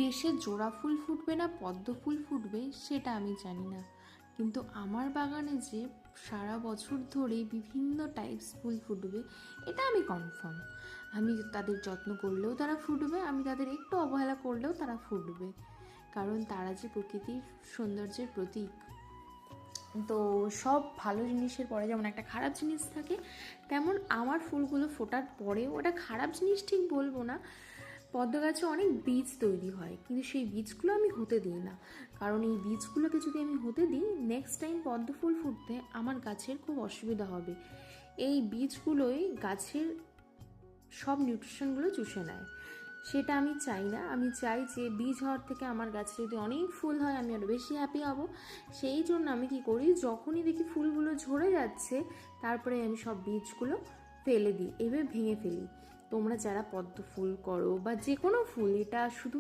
দেশে জোড়া ফুল ফুটবে না পদ্ম ফুল ফুটবে সেটা আমি জানি না, কিন্তু আমার বাগানে যে সারা বছর ধরে বিভিন্ন টাইপস ফুল ফুটবে এটা আমি কনফার্ম। আমি তাদের যত্ন করলেও তারা ফুটবে, আমি তাদের একটু অবহেলা করলেও তারা ফুটবে, কারণ তারা যে প্রকৃতির সৌন্দর্যের প্রতীক। তো সব ভালো জিনিসের পরে যেমন একটা খারাপ জিনিস থাকে, তেমন আমার ফুলগুলো ফোটার পরেও ওটা খারাপ জিনিস ঠিক বলবো না। পদ্ম গাছে অনেক বীজ তৈরি হয়, কিন্তু সেই বীজগুলো আমি হতে দিই না, কারণ এই বীজগুলোকে যদি আমি হতে দিই নেক্সট টাইম পদ্ম ফুল ফুটতে আমার গাছের খুব অসুবিধা হবে। এই বীজগুলোই গাছের সব নিউট্রিশনগুলো চুষে নেয়, সেটা আমি চাই না। আমি চাই যে বীজ হওয়ার থেকে আমার গাছে যদি অনেক ফুল হয় আমি আরও বেশি হ্যাপি হব। সেই জন্য আমি কি করি, যখনই দেখি ফুলগুলো ঝরে যাচ্ছে তারপরে আমি সব বীজগুলো ফেলে দিই, এভাবে ভেঙে ফেলি। তোমরা যারা পদ্ম ফুল করো বা যে কোনো ফুল, এটা শুধু